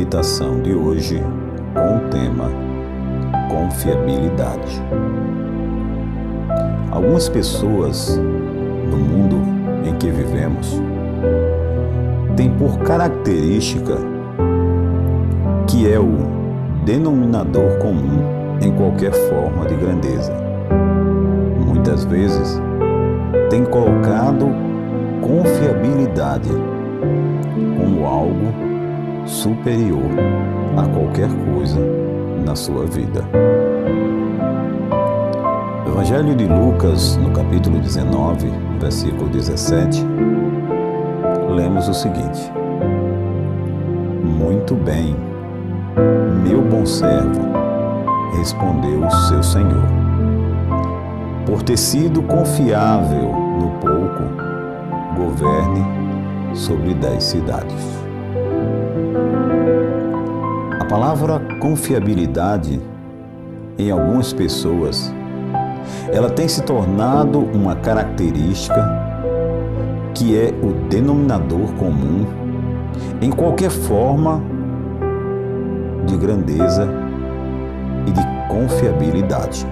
meditação de hoje com o tema confiabilidade. Algumas pessoas no mundo em que vivemos têm por característica que é o denominador comum em qualquer forma de grandeza. Muitas vezes têm colocado confiabilidade como algo superior a qualquer coisa na sua vida. No Evangelho de Lucas, no capítulo 19, versículo 17, lemos o seguinte: "Muito bem, meu bom servo", respondeu o seu senhor, "por ter sido confiável no pouco, governe sobre 10 cidades." A palavra confiabilidade, em algumas pessoas, ela tem se tornado uma característica que é o denominador comum em qualquer forma de grandeza e de confiabilidade.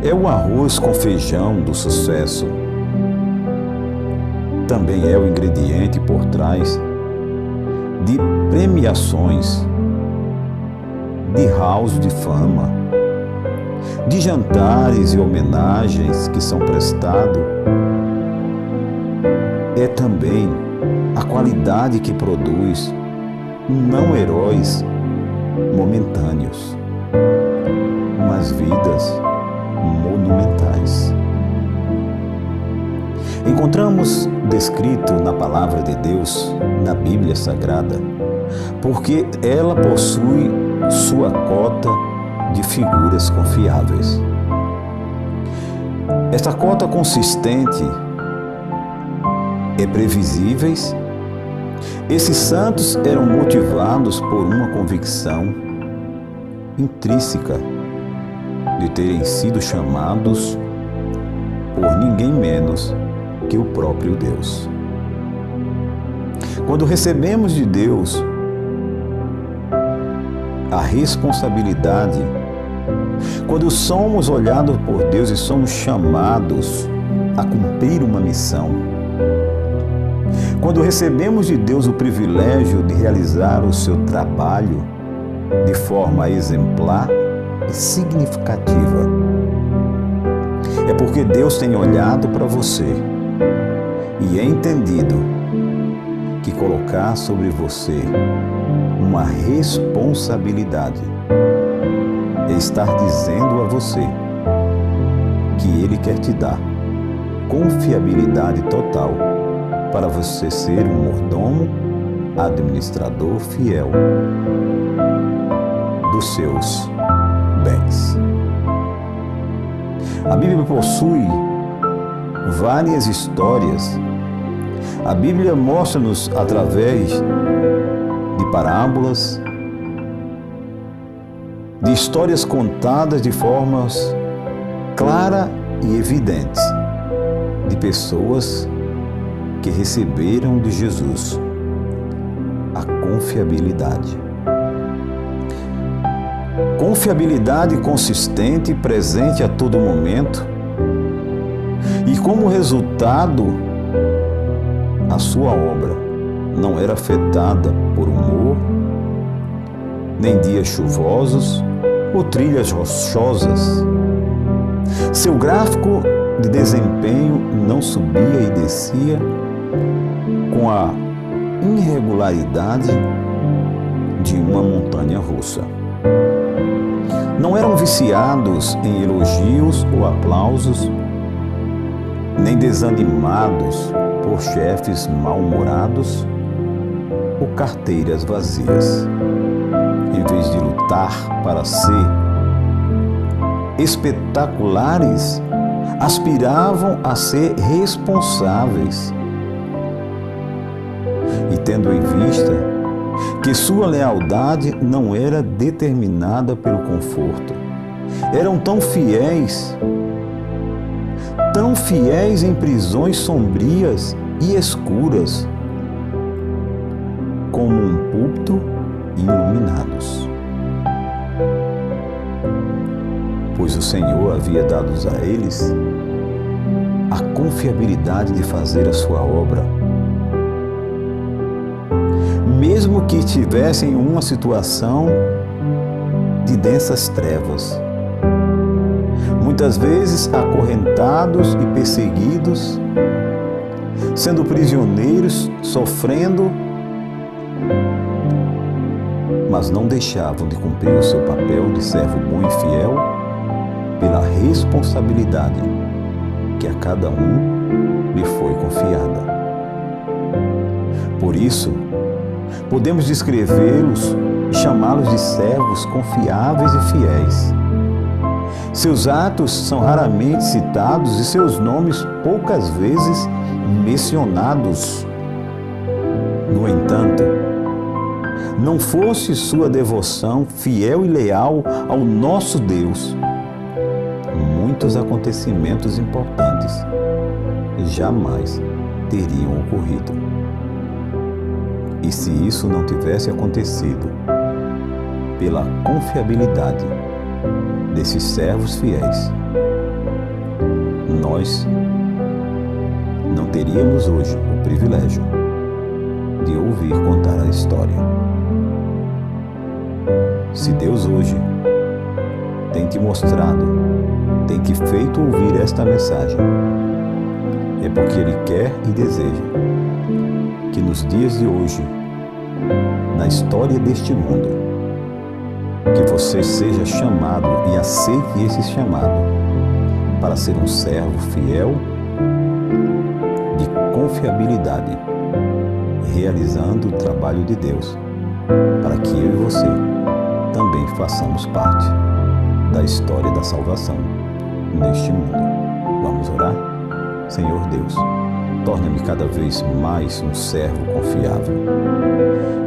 É o arroz com feijão do sucesso. Também é o ingrediente por trás de premiações, de halls de fama, de jantares e homenagens que são prestados. É também a qualidade que produz não heróis momentâneos, mas vidas monumentais. Encontramos descrito na Palavra de Deus, na Bíblia Sagrada, porque ela possui sua cota de figuras confiáveis. Esta cota consistente é previsíveis. Esses santos eram motivados por uma convicção intrínseca de terem sido chamados por ninguém menos que o próprio Deus. Quando recebemos de Deus a responsabilidade, quando somos olhados por Deus e somos chamados a cumprir uma missão, quando recebemos de Deus o privilégio de realizar o seu trabalho de forma exemplar e significativa, é porque Deus tem olhado para você e é entendido que colocar sobre você uma responsabilidade é estar dizendo a você que Ele quer te dar confiabilidade total para você ser um mordomo, administrador fiel dos seus bens. A Bíblia possui várias histórias. A Bíblia mostra-nos através de parábolas, de histórias contadas de formas claras e evidentes, de pessoas que receberam de Jesus a confiabilidade. Confiabilidade consistente e presente a todo momento, e como resultado, a sua obra não era afetada por humor, nem dias chuvosos ou trilhas rochosas. Seu gráfico de desempenho não subia e descia com a irregularidade de uma montanha russa. Não eram viciados em elogios ou aplausos, nem desanimados por chefes mal-humorados ou carteiras vazias. Em vez de lutar para ser espetaculares, aspiravam a ser responsáveis. E tendo em vista que sua lealdade não era determinada pelo conforto, eram tão fiéis em prisões sombrias e escuras, como um púlpito iluminados. Pois o Senhor havia dado a eles a confiabilidade de fazer a sua obra, mesmo que estivessem em uma situação de densas trevas, muitas vezes acorrentados e perseguidos, sendo prisioneiros, sofrendo, mas não deixavam de cumprir o seu papel de servo bom e fiel pela responsabilidade que a cada um lhe foi confiada. Por isso, podemos descrevê-los e chamá-los de servos confiáveis e fiéis. Seus atos são raramente citados e seus nomes poucas vezes mencionados. No entanto, não fosse sua devoção fiel e leal ao nosso Deus, muitos acontecimentos importantes jamais teriam ocorrido. E se isso não tivesse acontecido pela confiabilidade desses servos fiéis, nós não teríamos hoje o privilégio de ouvir contar a história. Se Deus hoje tem te mostrado, tem te feito ouvir esta mensagem, é porque Ele quer e deseja que nos dias de hoje, na história deste mundo, que você seja chamado e aceite esse chamado para ser um servo fiel, de confiabilidade, realizando o trabalho de Deus, para que eu e você também façamos parte da história da salvação neste mundo. Vamos orar? Senhor Deus, torna-me cada vez mais um servo confiável,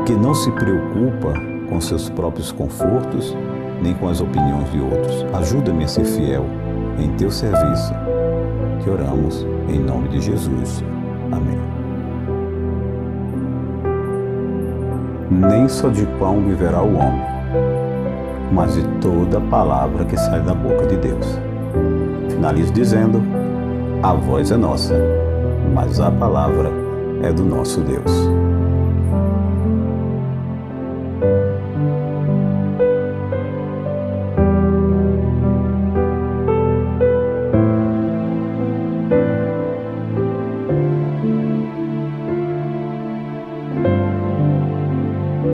que não se preocupa com seus próprios confortos, nem com as opiniões de outros. Ajuda-me a ser fiel em teu serviço, que oramos em nome de Jesus. Amém. Nem só de pão viverá o homem, mas de toda palavra que sai da boca de Deus. Finalizo dizendo: a voz é nossa, mas a palavra é do nosso Deus.